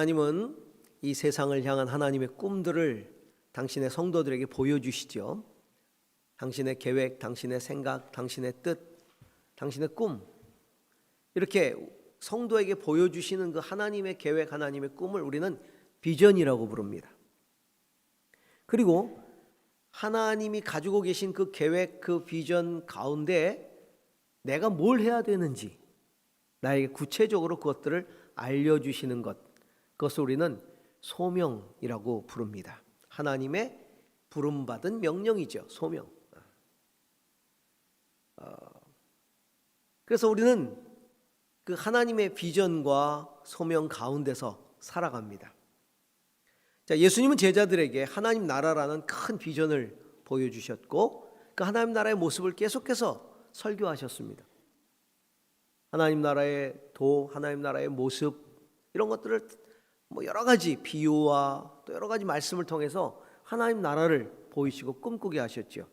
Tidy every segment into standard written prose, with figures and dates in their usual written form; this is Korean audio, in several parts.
하나님은 이 세상을 향한 하나님의 꿈들을 당신의 성도들에게 보여주시죠. 당신의 계획, 당신의 생각, 당신의 뜻, 당신의 꿈, 이렇게 성도에게 보여주시는 그 하나님의 계획, 하나님의 꿈을 우리는 비전이라고 부릅니다. 그리고 하나님이 가지고 계신 그 계획, 그 비전 가운데 내가 뭘 해야 되는지 나에게 구체적으로 그것들을 알려주시는 것, 그것을 우리는 소명이라고 부릅니다. 하나님의 부름받은 명령이죠. 소명. 그래서 우리는 그 하나님의 비전과 소명 가운데서 살아갑니다. 자, 예수님은 제자들에게 하나님 나라라는 큰 비전을 보여주셨고 그 하나님 나라의 모습을 계속해서 설교하셨습니다. 하나님 나라의 도, 하나님 나라의 모습, 이런 것들을 여러 가지 비유와 또 여러 가지 말씀을 통해서 하나님 나라를 보이시고 꿈꾸게 하셨죠.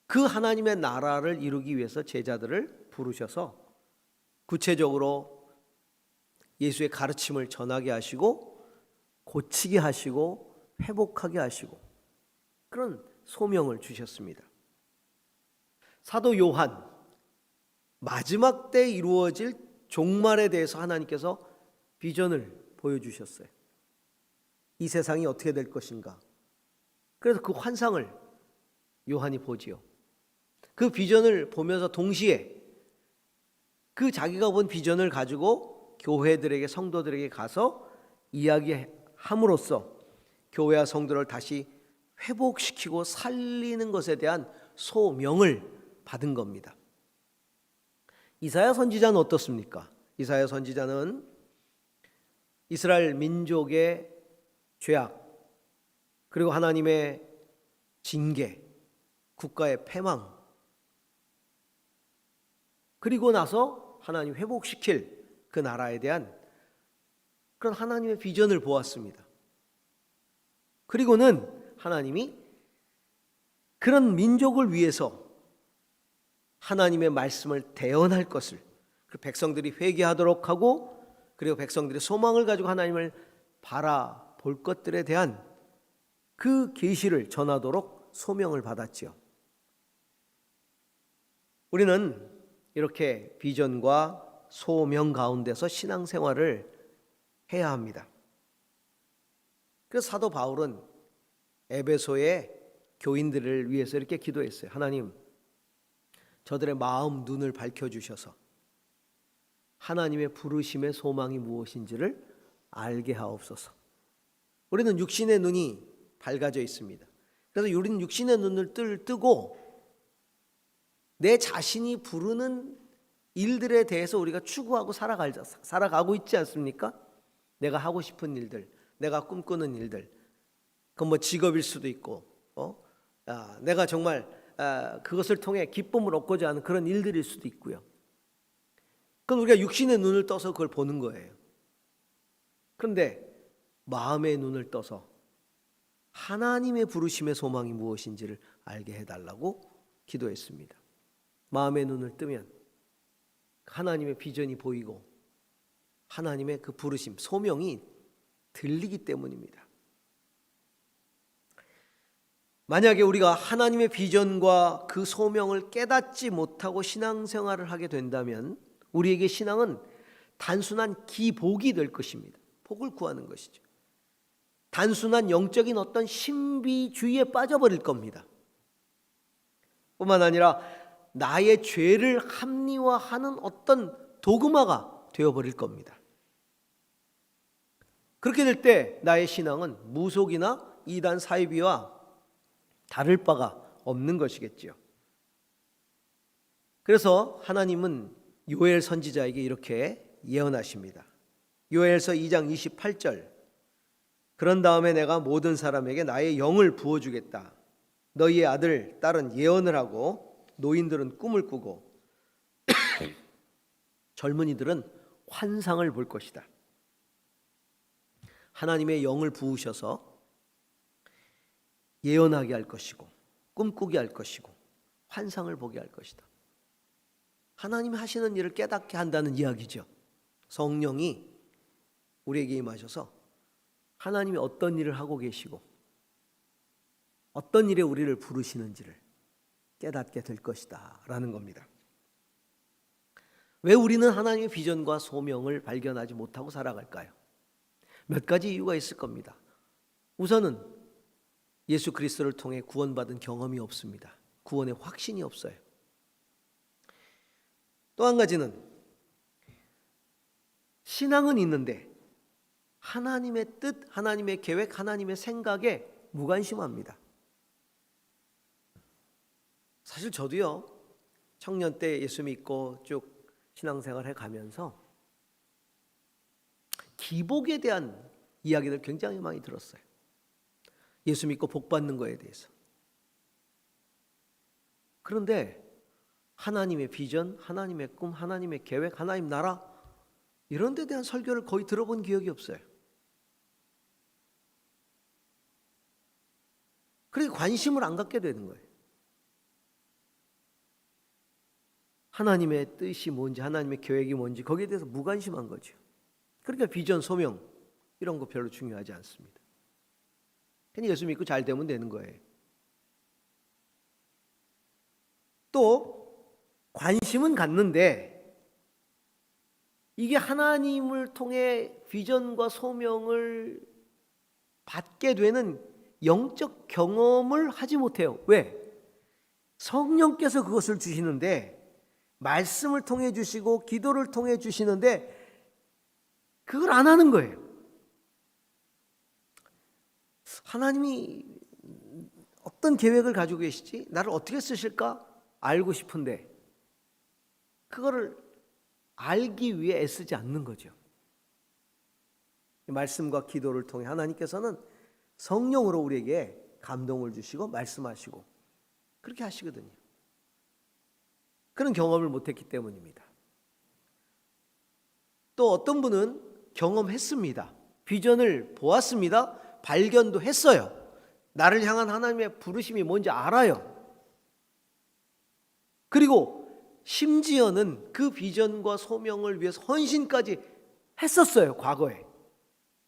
그 하나님의 나라를 이루기 위해서 제자들을 부르셔서 구체적으로 예수의 가르침을 전하게 하시고 고치게 하시고 회복하게 하시고 그런 소명을 주셨습니다. 사도 요한, 마지막 때 이루어질 종말에 대해서 하나님께서 비전을 보여주셨어요. 이 세상이 어떻게 될 것인가. 그래서 그 환상을 요한이 보지요. 그 비전을 보면서 동시에 그 자기가 본 비전을 가지고 교회들에게, 성도들에게 가서 이야기함으로써 교회와 성도를 다시 회복시키고 살리는 것에 대한 소명을 받은 겁니다. 이사야 선지자는 어떻습니까? 이사야 선지자는 이스라엘 민족의 죄악, 그리고 하나님의 징계, 국가의 패망, 그리고 나서 하나님 회복시킬 그 나라에 대한 그런 하나님의 비전을 보았습니다. 그리고는 하나님이 그런 민족을 위해서 하나님의 말씀을 대언할 것을, 백성들이 회개하도록 하고 그리고 백성들이 소망을 가지고 하나님을 바라볼 것들에 대한 그 계시를 전하도록 소명을 받았지요. 우리는 이렇게 비전과 소명 가운데서 신앙생활을 해야 합니다. 그래서 사도 바울은 에베소의 교인들을 위해서 이렇게 기도했어요. 하나님, 저들의 마음 눈을 밝혀주셔서 하나님의 부르심의 소망이 무엇인지를 알게 하옵소서. 우리는 육신의 눈이 밝아져 있습니다. 그래서 우리는 육신의 눈을 뜨고 내 자신이 부르는 일들에 대해서 우리가 추구하고 살아가고 있지 않습니까? 내가 하고 싶은 일들, 내가 꿈꾸는 일들, 그건 직업일 수도 있고, 내가 정말 그것을 통해 기쁨을 얻고자 하는 그런 일들일 수도 있고요. 그건 우리가 육신의 눈을 떠서 그걸 보는 거예요. 그런데 마음의 눈을 떠서 하나님의 부르심의 소망이 무엇인지를 알게 해달라고 기도했습니다. 마음의 눈을 뜨면 하나님의 비전이 보이고 하나님의 그 부르심, 소명이 들리기 때문입니다. 만약에 우리가 하나님의 비전과 그 소명을 깨닫지 못하고 신앙생활을 하게 된다면 우리에게 신앙은 단순한 기복이 될 것입니다. 복을 구하는 것이죠. 단순한 영적인 어떤 신비주의에 빠져버릴 겁니다. 뿐만 아니라 나의 죄를 합리화하는 어떤 도그마가 되어버릴 겁니다. 그렇게 될 때 나의 신앙은 무속이나 이단 사이비와 다를 바가 없는 것이겠지요. 그래서 하나님은 요엘 선지자에게 이렇게 예언하십니다. 요엘서 2장 28절, 그런 다음에 내가 모든 사람에게 나의 영을 부어주겠다. 너희의 아들, 딸은 예언을 하고 노인들은 꿈을 꾸고 젊은이들은 환상을 볼 것이다. 하나님의 영을 부으셔서 예언하게 할 것이고 꿈꾸게 할 것이고 환상을 보게 할 것이다. 하나님이 하시는 일을 깨닫게 한다는 이야기죠. 성령이 우리에게 임하셔서 하나님이 어떤 일을 하고 계시고 어떤 일에 우리를 부르시는지를 깨닫게 될 것이다 라는 겁니다. 왜 우리는 하나님의 비전과 소명을 발견하지 못하고 살아갈까요? 몇 가지 이유가 있을 겁니다. 우선은 예수 그리스도를 통해 구원받은 경험이 없습니다. 구원의 확신이 없어요. 또 한 가지는 신앙은 있는데 하나님의 뜻, 하나님의 계획, 하나님의 생각에 무관심합니다. 사실 저도요, 청년 때 예수 믿고 쭉 신앙생활 해가면서 기복에 대한 이야기를 굉장히 많이 들었어요. 예수 믿고 복 받는 거에 대해서. 그런데 하나님의 비전, 하나님의 꿈, 하나님의 계획, 하나님 나라 이런 데 대한 설교를 거의 들어본 기억이 없어요. 그러니까 관심을 안 갖게 되는 거예요. 하나님의 뜻이 뭔지, 하나님의 계획이 뭔지 거기에 대해서 무관심한 거죠. 그러니까 비전, 소명 이런 거 별로 중요하지 않습니다. 그냥 예수 믿고 잘 되면 되는 거예요. 또 관심은 갖는데 이게 하나님을 통해 비전과 소명을 받게 되는 영적 경험을 하지 못해요. 왜? 성령께서 그것을 주시는데 말씀을 통해 주시고 기도를 통해 주시는데 그걸 안 하는 거예요. 하나님이 어떤 계획을 가지고 계시지? 나를 어떻게 쓰실까? 알고 싶은데 그거를 알기 위해 애쓰지 않는 거죠. 말씀과 기도를 통해 하나님께서는 성령으로 우리에게 감동을 주시고 말씀하시고 그렇게 하시거든요. 그런 경험을 못했기 때문입니다. 또 어떤 분은 경험했습니다. 비전을 보았습니다. 발견도 했어요. 나를 향한 하나님의 부르심이 뭔지 알아요. 그리고 심지어는 그 비전과 소명을 위해서 헌신까지 했었어요. 과거에.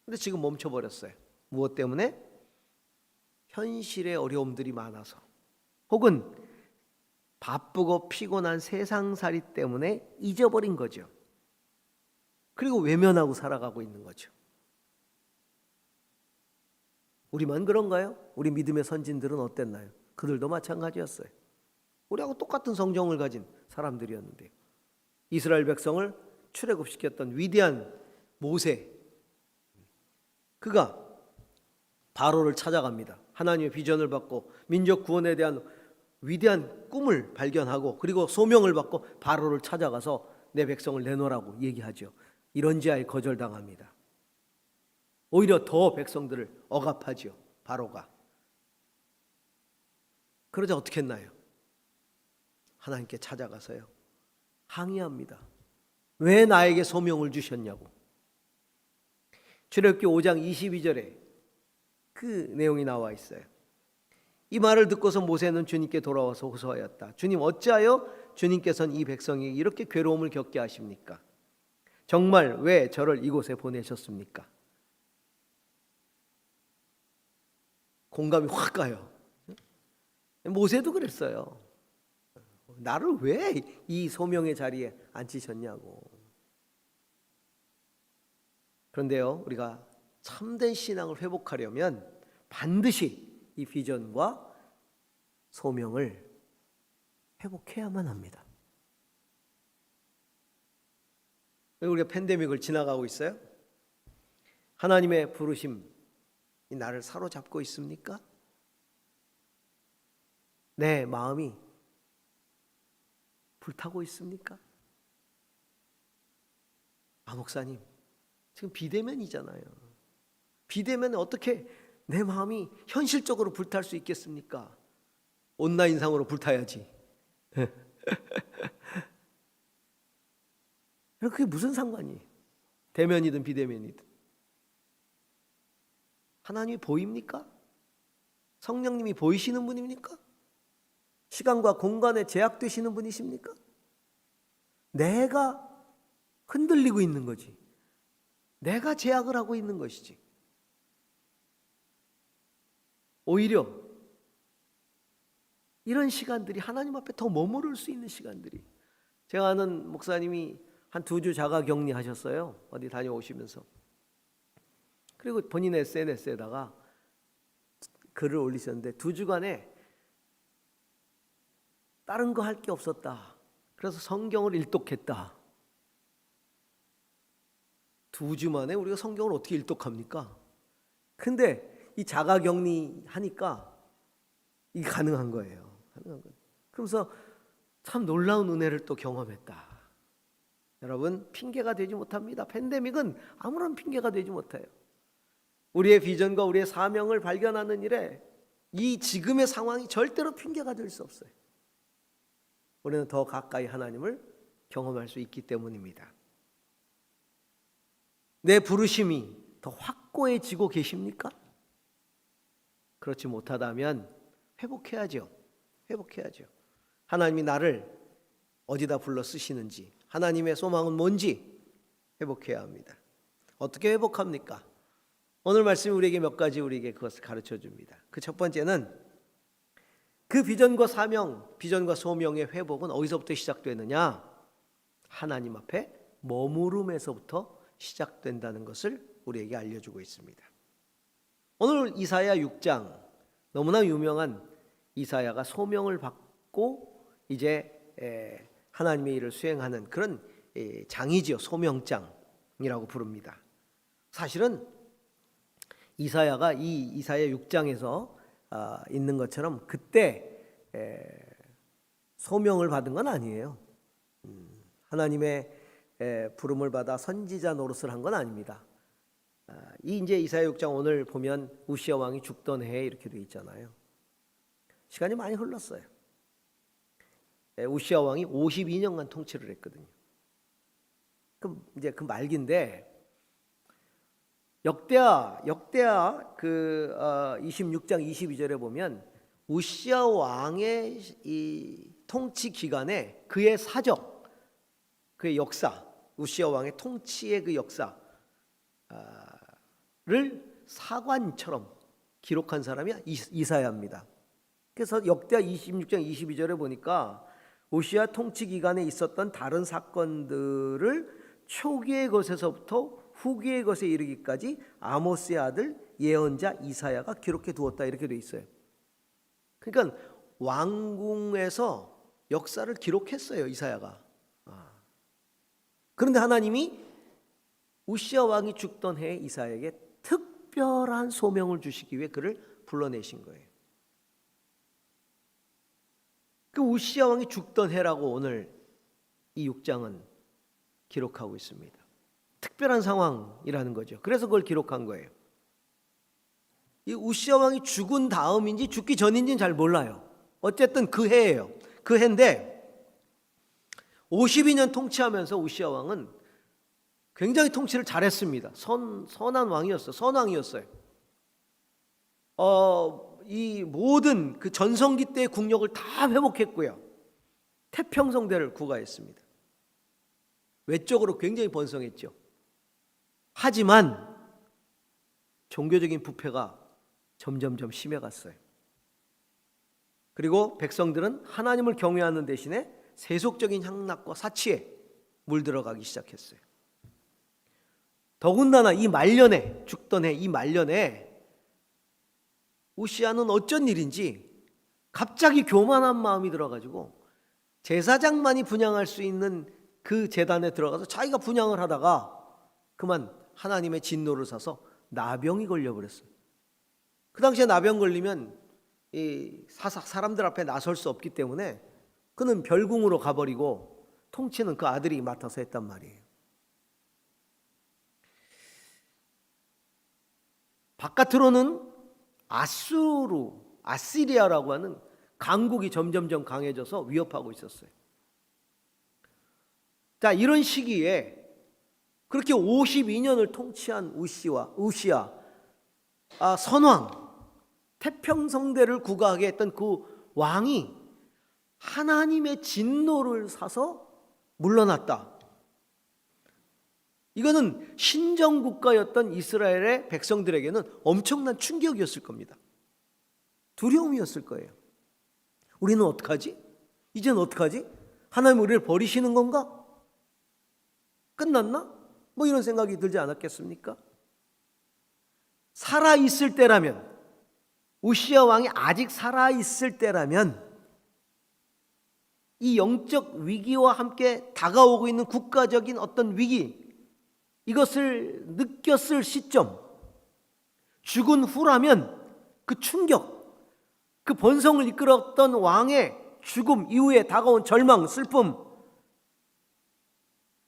근데 지금 멈춰버렸어요. 무엇 때문에? 현실의 어려움들이 많아서 혹은 바쁘고 피곤한 세상살이 때문에 잊어버린 거죠. 그리고 외면하고 살아가고 있는 거죠. 우리만 그런가요? 우리 믿음의 선진들은 어땠나요? 그들도 마찬가지였어요. 우리하고 똑같은 성정을 가진 사람들이었는데 이스라엘 백성을 출애굽시켰던 위대한 모세, 그가 바로를 찾아갑니다. 하나님의 비전을 받고 민족 구원에 대한 위대한 꿈을 발견하고 그리고 소명을 받고 바로를 찾아가서 내 백성을 내놓으라고 얘기하죠. 이런지하에 거절당합니다. 오히려 더 백성들을 억압하죠. 바로가. 그러자 어떻게 했나요? 하나님께 찾아가서요 항의합니다. 왜 나에게 소명을 주셨냐고. 출애굽기 5장 22절에 그 내용이 나와 있어요. 이 말을 듣고서 모세는 주님께 돌아와서 호소하였다. 주님, 어찌하여 주님께서는 이 백성이 이렇게 괴로움을 겪게 하십니까? 정말 왜 저를 이곳에 보내셨습니까? 공감이 확 가요. 모세도 그랬어요. 나를 왜 이 소명의 자리에 앉히셨냐고. 그런데요, 우리가 참된 신앙을 회복하려면 반드시 이 비전과 소명을 회복해야만 합니다. 우리가 팬데믹을 지나가고 있어요. 하나님의 부르심이 나를 사로잡고 있습니까? 내 마음이 불타고 있습니까? 목사님, 지금 비대면이잖아요. 비대면에 어떻게 내 마음이 현실적으로 불탈 수 있겠습니까? 온라인상으로 불타야지. 그게 무슨 상관이에요? 대면이든 비대면이든. 하나님이 보입니까? 성령님이 보이시는 분입니까? 시간과 공간에 제약되시는 분이십니까? 내가 흔들리고 있는 거지. 내가 제약을 하고 있는 것이지. 오히려 이런 시간들이 하나님 앞에 더 머무를 수 있는 시간들이. 제가 아는 목사님이 한 2주 자가 격리하셨어요. 어디 다녀오시면서. 그리고 본인의 SNS에다가 글을 올리셨는데 2주간에 다른 거 할 게 없었다. 그래서 성경을 일독했다. 2주 만에 우리가 성경을 어떻게 일독합니까? 근데 이 자가격리 하니까 이게 가능한 거예요. 그러면서 참 놀라운 은혜를 또 경험했다. 여러분, 핑계가 되지 못합니다. 팬데믹은 아무런 핑계가 되지 못해요. 우리의 비전과 우리의 사명을 발견하는 일에 이 지금의 상황이 절대로 핑계가 될 수 없어요. 우리는 더 가까이 하나님을 경험할 수 있기 때문입니다. 내 부르심이 더 확고해지고 계십니까? 그렇지 못하다면 회복해야죠. 하나님이 나를 어디다 불러 쓰시는지, 하나님의 소망은 뭔지 회복해야 합니다. 어떻게 회복합니까? 오늘 말씀이 우리에게 몇 가지 우리에게 그것을 가르쳐 줍니다. 그 첫 번째는 그 비전과 사명, 비전과 소명의 회복은 어디서부터 시작되느냐? 하나님 앞에 머무름에서부터 시작된다는 것을 우리에게 알려주고 있습니다. 오늘 이사야 6장, 너무나 유명한 이사야가 소명을 받고 이제 하나님의 일을 수행하는 그런 장이지요. 소명장이라고 부릅니다. 사실은 이사야가 이 이사야 6장에서 있는 것처럼 그때 소명을 받은 건 아니에요. 하나님의 부름을 받아 선지자 노릇을 한 건 아닙니다. 이 이제 이사야 6장 오늘 보면 우시야 왕이 죽던 해에 이렇게 돼 있잖아요. 시간이 많이 흘렀어요. 우시야 왕이 52년간 통치를 했거든요. 그럼 이제 그 말기인데 역대하 그 26장 22절에 보면 우시야 왕의 이 통치 기간에 그의 사적, 그의 역사, 우시야 왕의 통치의 그 역사를 사관처럼 기록한 사람이 이사야입니다. 그래서 역대하 26장 22절에 보니까 우시야 통치 기간에 있었던 다른 사건들을 초기의 것에서부터 후기의 것에 이르기까지 아모스의 아들 예언자 이사야가 기록해 두었다, 이렇게 돼 있어요. 그러니까 왕궁에서 역사를 기록했어요, 이사야가. 그런데 하나님이 우시야 왕이 죽던 해에 이사야에게 특별한 소명을 주시기 위해 그를 불러내신 거예요. 그 우시야 왕이 죽던 해라고 오늘 이 6장은 기록하고 있습니다. 특별한 상황이라는 거죠. 그래서 그걸 기록한 거예요. 이 우시야 왕이 죽은 다음인지 죽기 전인지는 잘 몰라요. 어쨌든 그 해예요. 그 해인데 52년 통치하면서 우시야 왕은 굉장히 통치를 잘했습니다. 선한 왕이었어요. 선왕이었어요. 이 모든 그 전성기 때의 국력을 다 회복했고요. 태평성대를 구가했습니다. 외적으로 굉장히 번성했죠. 하지만 종교적인 부패가 점점점 심해갔어요. 그리고 백성들은 하나님을 경외하는 대신에 세속적인 향락과 사치에 물들어가기 시작했어요. 더군다나 이 말년에, 죽던 해 이 말년에 우시야는 어쩐 일인지 갑자기 교만한 마음이 들어가지고 제사장만이 분향할 수 있는 그 제단에 들어가서 자기가 분향을 하다가 그만 하나님의 진노를 사서 나병이 걸려버렸어요. 그 당시에 나병 걸리면 이 사람들 앞에 나설 수 없기 때문에 그는 별궁으로 가버리고 통치는 그 아들이 맡아서 했단 말이에요. 바깥으로는 아시리아라고 하는 강국이 점점점 강해져서 위협하고 있었어요. 자, 이런 시기에 그렇게 52년을 통치한 우시야 선왕, 태평성대를 구가하게 했던 그 왕이 하나님의 진노를 사서 물러났다. 이거는 신정국가였던 이스라엘의 백성들에게는 엄청난 충격이었을 겁니다. 두려움이었을 거예요. 우리는 어떡하지? 이제는 어떡하지? 하나님 우리를 버리시는 건가? 끝났나? 뭐 이런 생각이 들지 않았겠습니까? 살아있을 때라면, 우시야 왕이 아직 살아있을 때라면 이 영적 위기와 함께 다가오고 있는 국가적인 어떤 위기, 이것을 느꼈을 시점, 죽은 후라면 그 충격, 그 번성을 이끌었던 왕의 죽음 이후에 다가온 절망, 슬픔,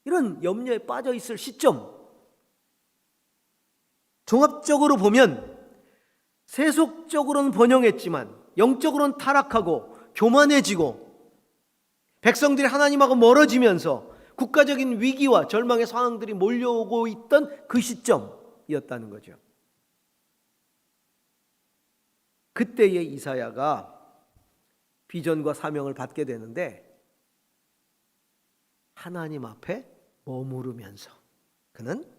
이런 염려에 빠져 있을 시점, 종합적으로 보면 세속적으로는 번영했지만 영적으로는 타락하고 교만해지고 백성들이 하나님하고 멀어지면서 국가적인 위기와 절망의 상황들이 몰려오고 있던 그 시점이었다는 거죠. 그때의 이사야가 비전과 사명을 받게 되는데 하나님 앞에 머무르면서 그는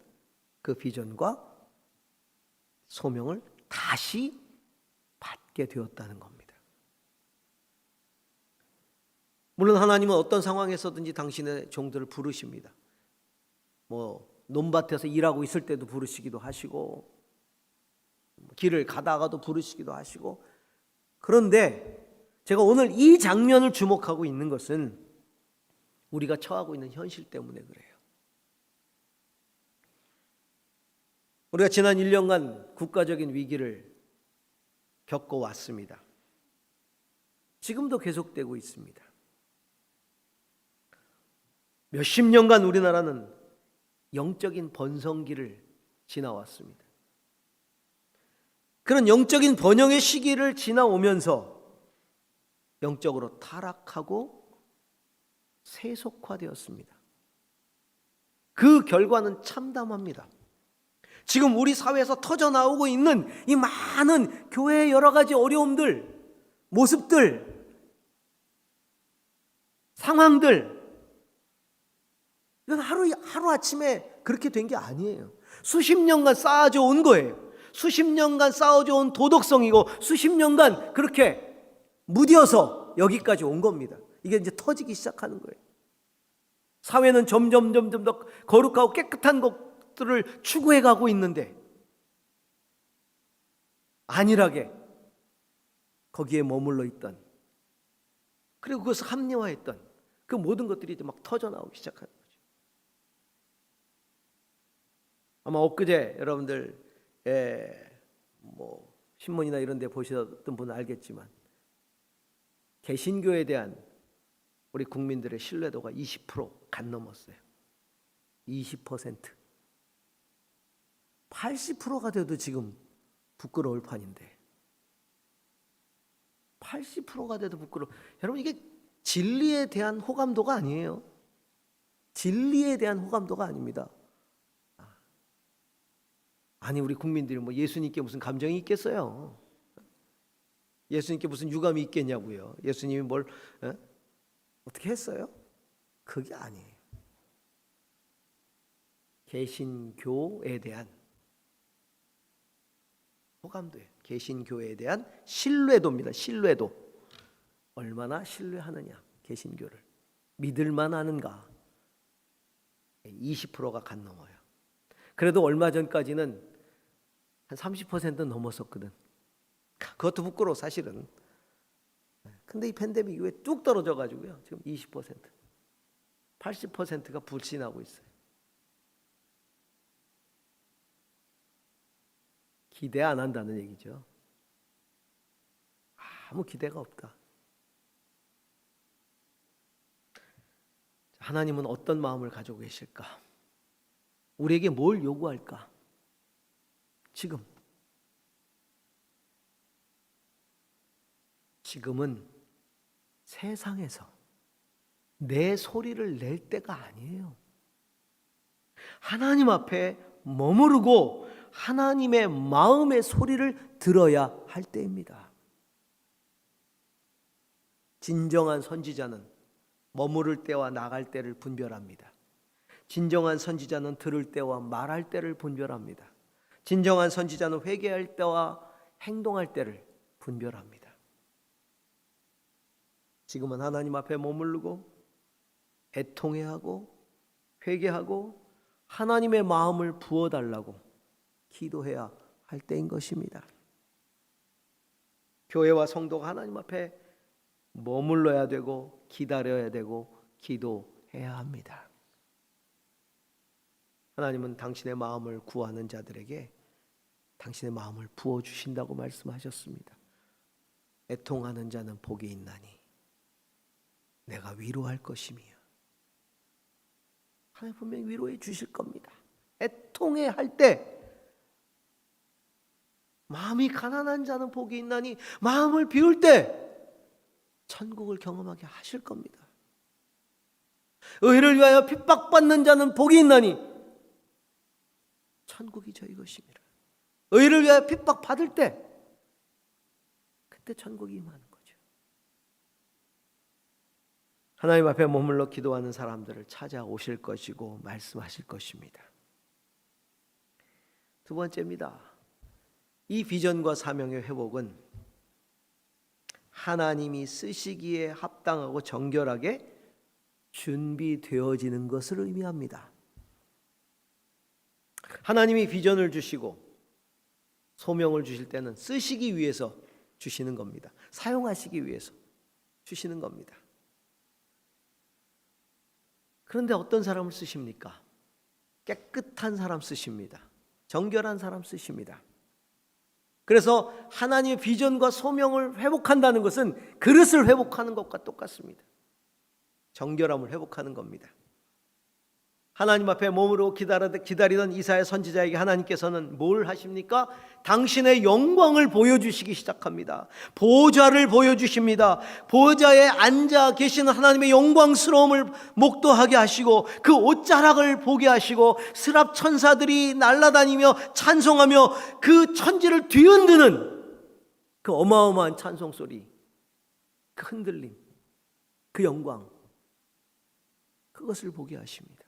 그 비전과 소명을 다시 받게 되었다는 겁니다. 물론 하나님은 어떤 상황에서든지 당신의 종들을 부르십니다. 논밭에서 일하고 있을 때도 부르시기도 하시고 길을 가다가도 부르시기도 하시고, 그런데 제가 오늘 이 장면을 주목하고 있는 것은 우리가 처하고 있는 현실 때문에 그래요. 우리가 지난 1년간 국가적인 위기를 겪어왔습니다. 지금도 계속되고 있습니다. 몇십 년간 우리나라는 영적인 번성기를 지나왔습니다. 그런 영적인 번영의 시기를 지나오면서 영적으로 타락하고 세속화되었습니다. 그 결과는 참담합니다. 지금 우리 사회에서 터져나오고 있는 이 많은 교회의 여러 가지 어려움들, 모습들, 상황들, 이건 하루아침에 그렇게 된 게 아니에요. 수십 년간 쌓아져 온 거예요. 수십 년간 쌓아져 온 도덕성이고 수십 년간 그렇게 무뎌서 여기까지 온 겁니다. 이게 이제 터지기 시작하는 거예요. 사회는 점점 더 거룩하고 깨끗한 것들을 추구해 가고 있는데 안일하게 거기에 머물러 있던, 그리고 그것을 합리화했던 그 모든 것들이 이제 막 터져 나오기 시작하는 거죠. 아마 엊그제 여러분들 신문이나 이런 데 보셨던 분은 알겠지만 개신교에 대한 우리 국민들의 신뢰도가 20%간 넘었어요. 20%. 80%가 돼도 지금 부끄러울 판인데 80%가 돼도 부끄러워. 여러분, 이게 진리에 대한 호감도가 아니에요. 진리에 대한 호감도가 아닙니다. 아니, 우리 국민들이 예수님께 무슨 감정이 있겠어요? 예수님께 무슨 유감이 있겠냐고요. 예수님이 뭘 어떻게 했어요? 그게 아니에요. 개신교에 대한 호감도예요. 개신교에 대한 신뢰도입니다. 신뢰도. 얼마나 신뢰하느냐, 개신교를. 믿을만 하는가. 20%가 간 넘어요. 그래도 얼마 전까지는 한 30% 넘었었거든. 그것도 부끄러워 사실은. 근데 이 팬데믹 이후에 뚝 떨어져가지고요. 지금 20%, 80%가 불신하고 있어요. 기대 안 한다는 얘기죠. 아무 기대가 없다. 하나님은 어떤 마음을 가지고 계실까? 우리에게 뭘 요구할까? 지금은 세상에서 내 소리를 낼 때가 아니에요. 하나님 앞에 머무르고 하나님의 마음의 소리를 들어야 할 때입니다. 진정한 선지자는 머무를 때와 나갈 때를 분별합니다. 진정한 선지자는 들을 때와 말할 때를 분별합니다. 진정한 선지자는 회개할 때와 행동할 때를 분별합니다. 지금은 하나님 앞에 머무르고 애통해하고 회개하고 하나님의 마음을 부어달라고 기도해야 할 때인 것입니다. 교회와 성도가 하나님 앞에 머물러야 되고 기다려야 되고 기도해야 합니다. 하나님은 당신의 마음을 구하는 자들에게 당신의 마음을 부어주신다고 말씀하셨습니다. 애통하는 자는 복이 있나니 내가 위로할 것이며. 하나님 분명히 위로해 주실 겁니다. 애통해 할 때 마음이 가난한 자는 복이 있나니 마음을 비울 때 천국을 경험하게 하실 겁니다. 의를 위하여 핍박받는 자는 복이 있나니 천국이 저희 것입니다. 의를 위하여 핍박받을 때 그때 천국이 임하는 거죠. 하나님 앞에 머물러 기도하는 사람들을 찾아오실 것이고 말씀하실 것입니다. 두 번째입니다. 이 비전과 사명의 회복은 하나님이 쓰시기에 합당하고 정결하게 준비되어지는 것을 의미합니다. 하나님이 비전을 주시고 소명을 주실 때는 쓰시기 위해서 주시는 겁니다. 사용하시기 위해서 주시는 겁니다. 그런데 어떤 사람을 쓰십니까? 깨끗한 사람 쓰십니다. 정결한 사람 쓰십니다. 그래서 하나님의 비전과 소명을 회복한다는 것은 그릇을 회복하는 것과 똑같습니다. 정결함을 회복하는 겁니다. 하나님 앞에 몸으로 기다리던 이사야 선지자에게 하나님께서는 뭘 하십니까? 당신의 영광을 보여주시기 시작합니다. 보좌를 보여주십니다. 보좌에 앉아 계시는 하나님의 영광스러움을 목도하게 하시고 그 옷자락을 보게 하시고 스랍 천사들이 날아다니며 찬송하며 그 천지를 뒤흔드는 그 어마어마한 찬송 소리, 그 흔들림, 그 영광, 그것을 보게 하십니다.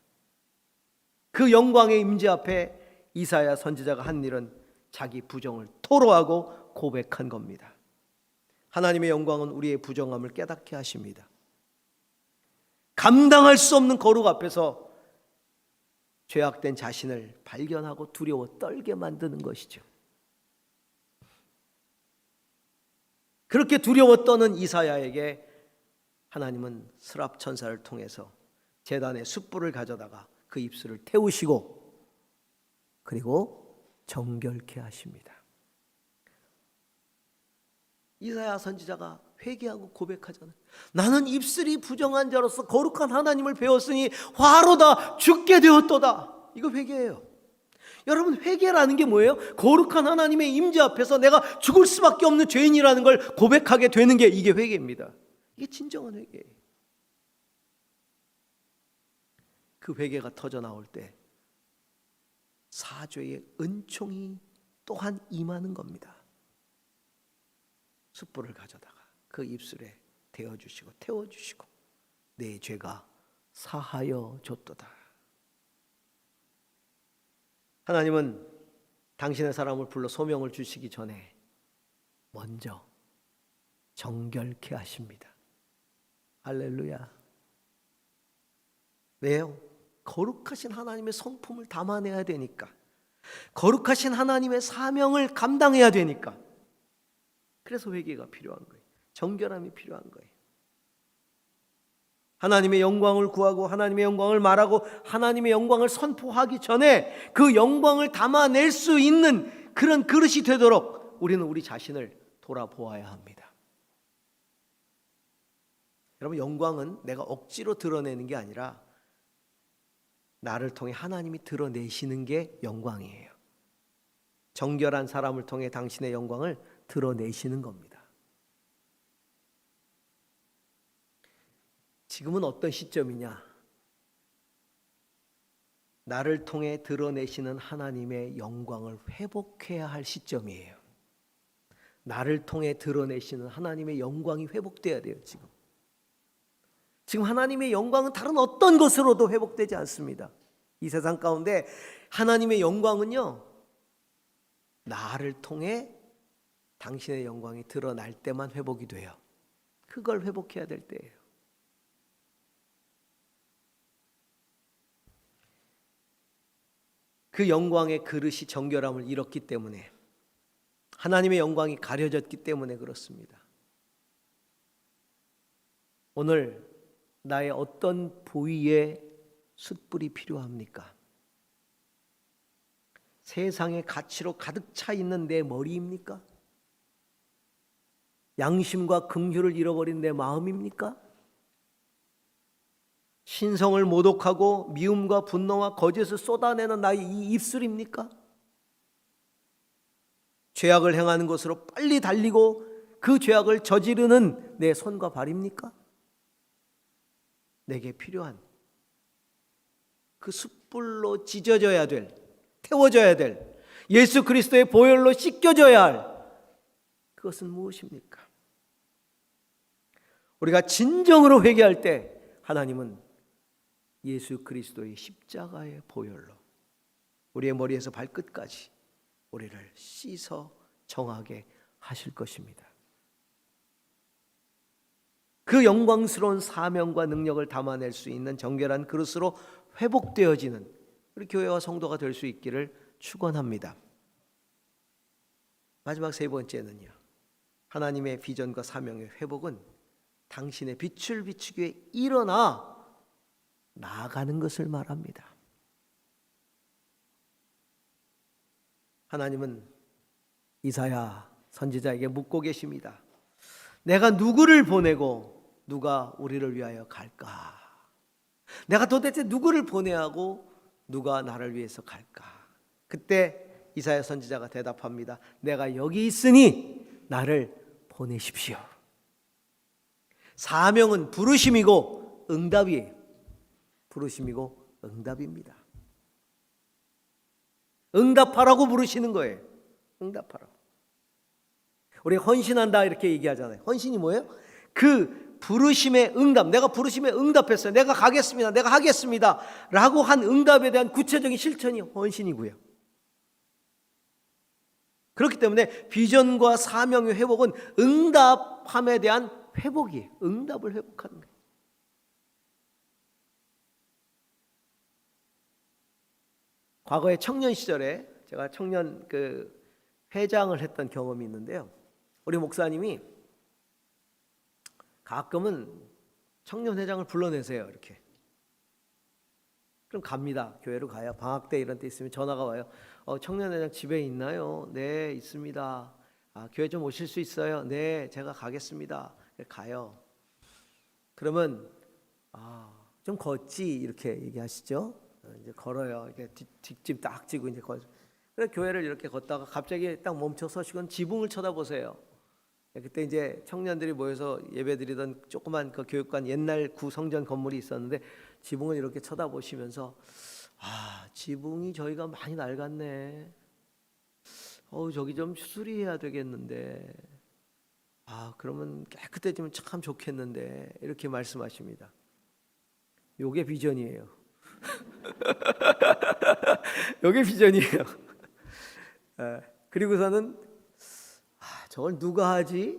그 영광의 임재 앞에 이사야 선지자가 한 일은 자기 부정을 토로하고 고백한 겁니다. 하나님의 영광은 우리의 부정함을 깨닫게 하십니다. 감당할 수 없는 거룩 앞에서 죄악된 자신을 발견하고 두려워 떨게 만드는 것이죠. 그렇게 두려워 떠는 이사야에게 하나님은 스랍 천사를 통해서 제단에 숯불을 가져다가 그 입술을 태우시고 그리고 정결케 하십니다. 이사야 선지자가 회개하고 고백하잖아요. 나는 입술이 부정한 자로서 거룩한 하나님을 배웠으니 화로다 죽게 되었도다. 이거 회개예요. 여러분, 회개라는 게 뭐예요? 거룩한 하나님의 임재 앞에서 내가 죽을 수밖에 없는 죄인이라는 걸 고백하게 되는 게 이게 회개입니다. 이게 진정한 회개예요. 그 회개가 터져 나올 때 사죄의 은총이 또한 임하는 겁니다. 숯불을 가져다가 그 입술에 대어주시고 태워주시고 내 죄가 사하여 줬도다. 하나님은 당신의 사람을 불러 소명을 주시기 전에 먼저 정결케 하십니다. 할렐루야. 왜요? 거룩하신 하나님의 성품을 담아내야 되니까, 거룩하신 하나님의 사명을 감당해야 되니까. 그래서 회개가 필요한 거예요. 정결함이 필요한 거예요. 하나님의 영광을 구하고 하나님의 영광을 말하고 하나님의 영광을 선포하기 전에 그 영광을 담아낼 수 있는 그런 그릇이 되도록 우리는 우리 자신을 돌아보아야 합니다. 여러분, 영광은 내가 억지로 드러내는 게 아니라 나를 통해 하나님이 드러내시는 게 영광이에요. 정결한 사람을 통해 당신의 영광을 드러내시는 겁니다. 지금은 어떤 시점이냐? 나를 통해 드러내시는 하나님의 영광을 회복해야 할 시점이에요. 나를 통해 드러내시는 하나님의 영광이 회복돼야 돼요. 지금 하나님의 영광은 다른 어떤 것으로도 회복되지 않습니다. 이 세상 가운데 하나님의 영광은요, 나를 통해 당신의 영광이 드러날 때만 회복이 돼요. 그걸 회복해야 될 때예요. 그 영광의 그릇이 정결함을 잃었기 때문에, 하나님의 영광이 가려졌기 때문에 그렇습니다. 오늘 나의 어떤 부위에 숯불이 필요합니까? 세상의 가치로 가득 차 있는 내 머리입니까? 양심과 긍휼을 잃어버린 내 마음입니까? 신성을 모독하고 미움과 분노와 거짓을 쏟아내는 나의 이 입술입니까? 죄악을 행하는 것으로 빨리 달리고 그 죄악을 저지르는 내 손과 발입니까? 내게 필요한 그 숯불로 지져져야 될, 태워져야 될, 예수 그리스도의 보혈로 씻겨져야 할 그것은 무엇입니까? 우리가 진정으로 회개할 때 하나님은 예수 그리스도의 십자가의 보혈로 우리의 머리에서 발끝까지 우리를 씻어 정하게 하실 것입니다. 그 영광스러운 사명과 능력을 담아낼 수 있는 정결한 그릇으로 회복되어지는 우리 교회와 성도가 될 수 있기를 축원합니다. 마지막 세 번째는요, 하나님의 비전과 사명의 회복은 당신의 빛을 비추기 위해 일어나 나아가는 것을 말합니다. 하나님은 이사야 선지자에게 묻고 계십니다. 내가 누구를 보내고 누가 우리를 위하여 갈까? 내가 도대체 누구를 보내야 하고 누가 나를 위해서 갈까? 그때 이사야 선지자가 대답합니다. 내가 여기 있으니 나를 보내십시오. 사명은 부르심이고 응답이에요. 부르심이고 응답입니다. 응답하라고 부르시는 거예요. 응답하라고. 우리 헌신한다 이렇게 얘기하잖아요. 헌신이 뭐예요? 그 부르심의 응답, 내가 부르심에 응답했어요. 내가 가겠습니다. 내가 하겠습니다. 라고 한 응답에 대한 구체적인 실천이 헌신이고요. 그렇기 때문에 비전과 사명의 회복은 응답함에 대한 회복이에요. 응답을 회복하는 거예요. 과거에 청년 시절에 제가 청년 회장을 했던 경험이 있는데요. 우리 목사님이 가끔은 청년 회장을 불러내세요. 이렇게. 그럼 갑니다. 교회로 가요. 방학 때 이런 때 있으면 전화가 와요. 청년 회장 집에 있나요? 네, 있습니다. 교회 좀 오실 수 있어요? 네, 제가 가겠습니다. 가요. 그러면 좀 걷지 이렇게 얘기하시죠. 이제 걸어요. 이렇게 뒷짐 딱 지고 이제 그래 교회를 이렇게 걷다가 갑자기 딱 멈춰 서시곤 지붕을 쳐다보세요. 그때 이제 청년들이 모여서 예배드리던 조그만 그 교육관 옛날 구성전 건물이 있었는데 지붕을 이렇게 쳐다보시면서 지붕이 저희가 많이 낡았네. 저기 좀 수리해야 되겠는데. 그러면 깨끗해지면 참 좋겠는데. 이렇게 말씀하십니다. 요게 비전이에요. 요게 비전이에요. 그리고서는 저걸 누가 하지?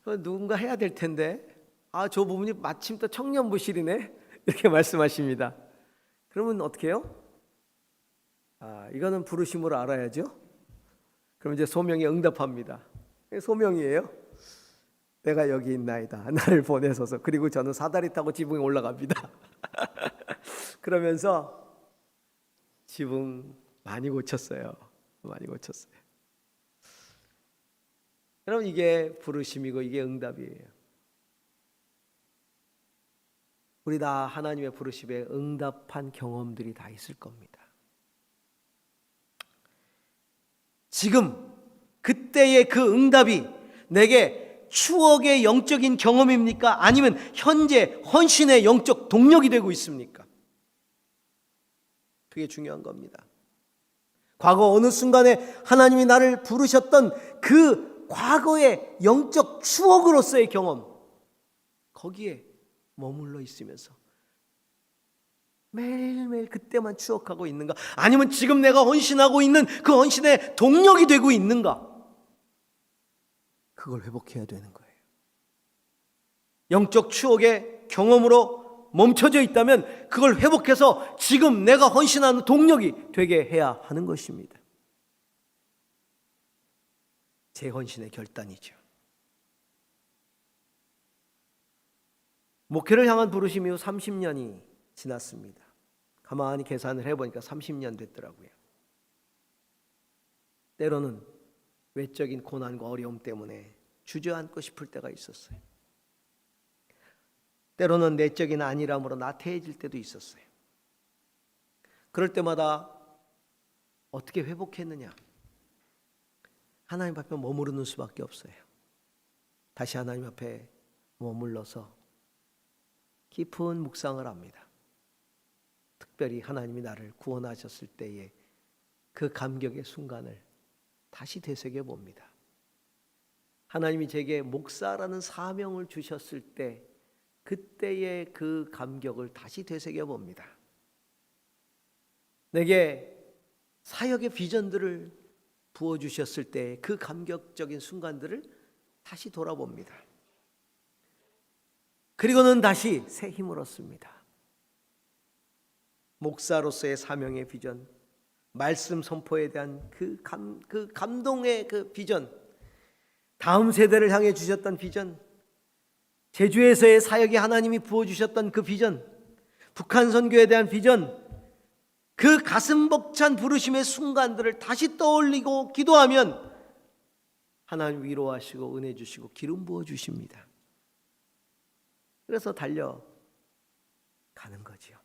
누군가 해야 될 텐데. 저 부분이 마침 또 청년부실이네. 이렇게 말씀하십니다. 그러면 어떻게 해요? 이거는 부르심으로 알아야죠. 그럼 이제 소명에 응답합니다. 소명이에요. 내가 여기 있나이다. 나를 보내소서. 그리고 저는 사다리 타고 지붕에 올라갑니다. 그러면서 지붕 많이 고쳤어요. 많이 고쳤어요. 그럼 이게 부르심이고 이게 응답이에요. 우리 다 하나님의 부르심에 응답한 경험들이 다 있을 겁니다. 지금 그때의 그 응답이 내게 추억의 영적인 경험입니까? 아니면 현재 헌신의 영적 동력이 되고 있습니까? 그게 중요한 겁니다. 과거 어느 순간에 하나님이 나를 부르셨던 그 과거의 영적 추억으로서의 경험, 거기에 머물러 있으면서 매일매일 그때만 추억하고 있는가? 아니면 지금 내가 헌신하고 있는 그 헌신의 동력이 되고 있는가? 그걸 회복해야 되는 거예요. 영적 추억의 경험으로 멈춰져 있다면 그걸 회복해서 지금 내가 헌신하는 동력이 되게 해야 하는 것입니다. 재헌신의 결단이죠. 목회를 향한 부르심 이후 30년이 지났습니다. 가만히 계산을 해보니까 30년 됐더라고요. 때로는 외적인 고난과 어려움 때문에 주저앉고 싶을 때가 있었어요. 때로는 내적인 안일함으로 나태해질 때도 있었어요. 그럴 때마다 어떻게 회복했느냐? 하나님 앞에 머무르는 수밖에 없어요. 다시 하나님 앞에 머물러서 깊은 묵상을 합니다. 특별히 하나님이 나를 구원하셨을 때의 그 감격의 순간을 다시 되새겨 봅니다. 하나님이 제게 목사라는 사명을 주셨을 때 그때의 그 감격을 다시 되새겨 봅니다. 내게 사역의 비전들을 부어주셨을 때 그 감격적인 순간들을 다시 돌아봅니다. 그리고는 다시 새 힘을 얻습니다. 목사로서의 사명의 비전, 말씀 선포에 대한 그 감동의 그 비전, 다음 세대를 향해 주셨던 비전, 제주에서의 사역에 하나님이 부어주셨던 그 비전, 북한 선교에 대한 비전, 그 가슴 벅찬 부르심의 순간들을 다시 떠올리고 기도하면 하나님 위로하시고 은혜 주시고 기름 부어 주십니다. 그래서 달려가는 거지요.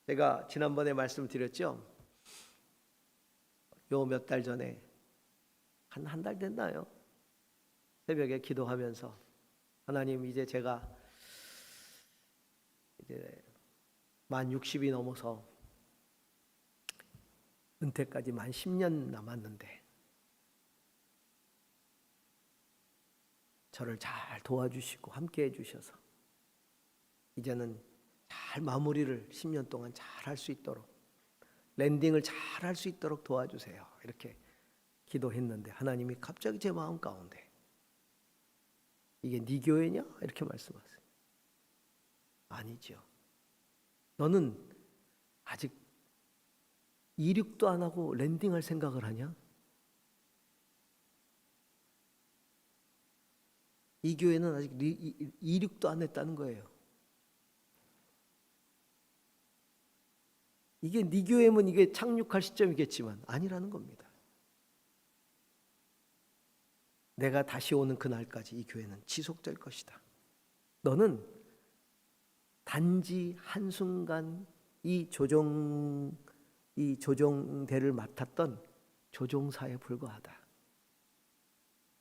제가 지난번에 말씀드렸죠. 요 몇 달 전에 한 달 됐나요? 새벽에 기도하면서 하나님 이제 제가 이제 만 60이 넘어서 은퇴까지 만 10년 남았는데 저를 잘 도와주시고 함께 해주셔서 이제는 잘 마무리를 10년 동안 잘 할 수 있도록 랜딩을 잘 할 수 있도록 도와주세요. 이렇게 기도했는데 하나님이 갑자기 제 마음 가운데 이게 네 교회냐? 이렇게 말씀하세요. 아니죠. 너는 아직 이륙도 안 하고 랜딩할 생각을 하냐? 이 교회는 아직 이륙도 안 했다는 거예요. 이게 네 교회면 이게 착륙할 시점이겠지만 아니라는 겁니다. 내가 다시 오는 그날까지 이 교회는 지속될 것이다. 너는 단지 한순간 이 조종대를 맡았던 조종사에 불과하다.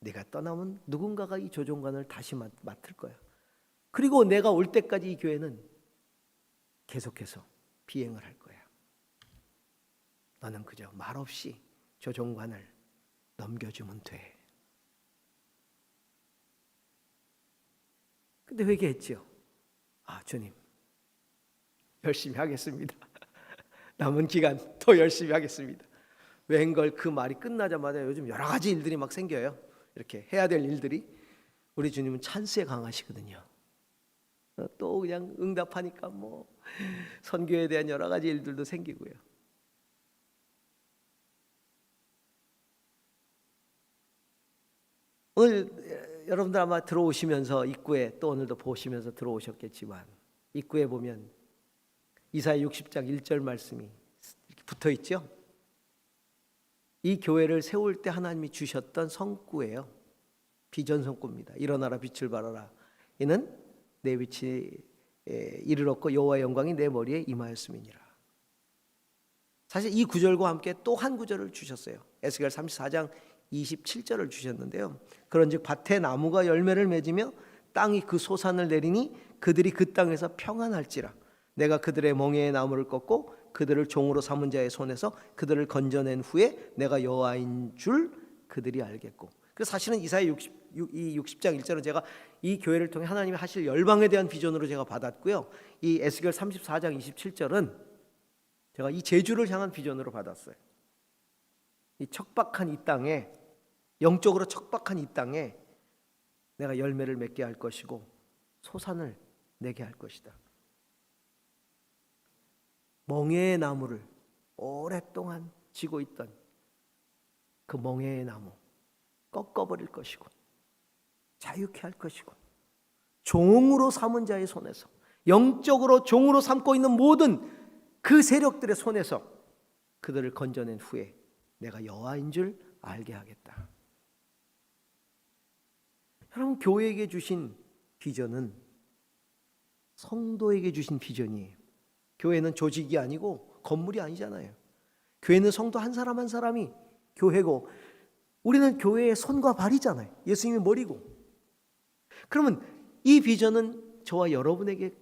내가 떠나면 누군가가 이 조종관을 다시 맡을 거야. 그리고 내가 올 때까지 이 교회는 계속해서 비행을 할 거야. 너는 그저 말없이 조종관을 넘겨주면 돼. 근데 회개했죠. 아, 주님, 열심히 하겠습니다. 남은 기간 더 열심히 하겠습니다. 웬걸 그 말이 끝나자마자 요즘 여러 가지 일들이 막 생겨요. 이렇게 해야 될 일들이. 우리 주님은 찬스에 강하시거든요. 또 그냥 응답하니까 뭐 선교에 대한 여러 가지 일들도 생기고요. 오늘 여러분들 아마 들어오시면서 입구에 또 오늘도 보시면서 들어오셨겠지만 입구에 보면 이사야 60장 1절 말씀이 이렇게 붙어 있죠. 이 교회를 세울 때 하나님이 주셨던 성구예요. 비전 성구입니다. 일어나라 빛을 발하라. 이는 내 위치에 이르렀고 여호와의 영광이 내 머리에 임하였음이니라. 사실 이 구절과 함께 또 한 구절을 주셨어요. 에스겔 34장 27절을 주셨는데요. 그런즉 밭에 나무가 열매를 맺으며 땅이 그 소산을 내리니 그들이 그 땅에서 평안할지라. 내가 그들의 멍에의 나무를 꺾고 그들을 종으로 삼은 자의 손에서 그들을 건져낸 후에 내가 여호와인 줄 그들이 알겠고. 그래서 사실은 이사야 60장 1절은 제가 이 교회를 통해 하나님이 하실 열방에 대한 비전으로 제가 받았고요. 이 에스겔 34장 27절은 제가 이 제주를 향한 비전으로 받았어요. 이 척박한 이 땅에, 영적으로 척박한 이 땅에 내가 열매를 맺게 할 것이고 소산을 내게 할 것이다. 멍에의 나무를 오랫동안 지고 있던 그 멍에의 나무 꺾어버릴 것이고 자유케 할 것이고 종으로 삼은 자의 손에서, 영적으로 종으로 삼고 있는 모든 그 세력들의 손에서 그들을 건져낸 후에 내가 여호와인 줄 알게 하겠다. 여러분, 교회에게 주신 비전은 성도에게 주신 비전이에요. 교회는 조직이 아니고 건물이 아니잖아요. 교회는 성도 한 사람 한 사람이 교회고, 우리는 교회의 손과 발이잖아요. 예수님이 머리고. 그러면 이 비전은 저와 여러분에게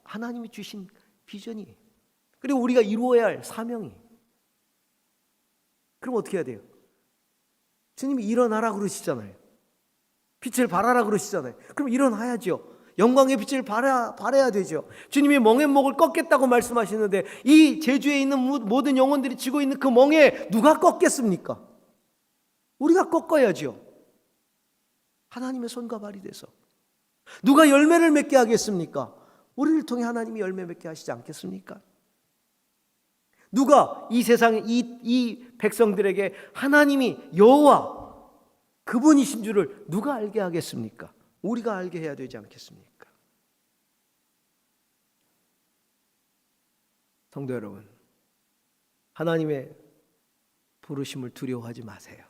하나님이 주신 비전이에요. 그리고 우리가 이루어야 할 사명이에요. 그럼 어떻게 해야 돼요? 주님이 일어나라 그러시잖아요. 빛을 발하라 그러시잖아요. 그럼 일어나야죠. 영광의 빛을 발해야 되죠. 주님이 멍에 목을 꺾겠다고 말씀하시는데 이 제주에 있는 모든 영혼들이 지고 있는 그 멍에 누가 꺾겠습니까? 우리가 꺾어야죠. 하나님의 손과 발이 돼서. 누가 열매를 맺게 하겠습니까? 우리를 통해 하나님이 열매 맺게 하시지 않겠습니까? 누가 이 세상에 이 백성들에게 하나님이 여호와 그분이신 줄을 누가 알게 하겠습니까? 우리가 알게 해야 되지 않겠습니까? 성도 여러분, 하나님의 부르심을 두려워하지 마세요.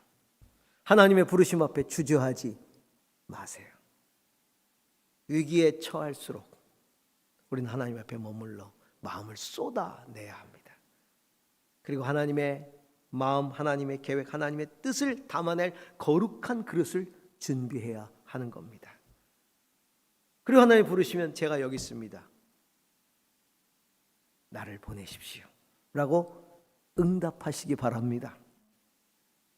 하나님의 부르심 앞에 주저하지 마세요. 위기에 처할수록 우리는 하나님 앞에 머물러 마음을 쏟아내야 합니다. 그리고 하나님의 마음, 하나님의 계획, 하나님의 뜻을 담아낼 거룩한 그릇을 준비해야 하는 겁니다. 그리고 하나님 부르시면 제가 여기 있습니다. 나를 보내십시오. 라고 응답하시기 바랍니다.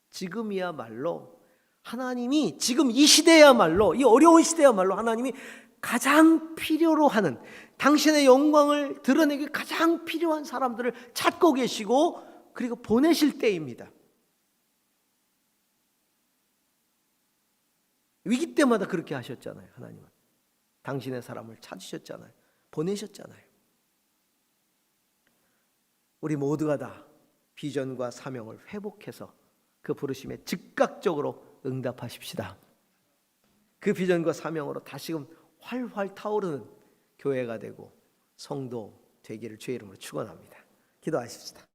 지금이야말로 하나님이, 지금 이 시대야말로, 이 어려운 시대야말로 하나님이 가장 필요로 하는, 당신의 영광을 드러내기 가장 필요한 사람들을 찾고 계시고 그리고 보내실 때입니다. 위기 때마다 그렇게 하셨잖아요. 하나님은 당신의 사람을 찾으셨잖아요. 보내셨잖아요. 우리 모두가 다 비전과 사명을 회복해서 그 부르심에 즉각적으로 응답하십시다. 그 비전과 사명으로 다시금 활활 타오르는 교회가 되고 성도 되기를 주의 이름으로 축원합니다. 기도하십시다.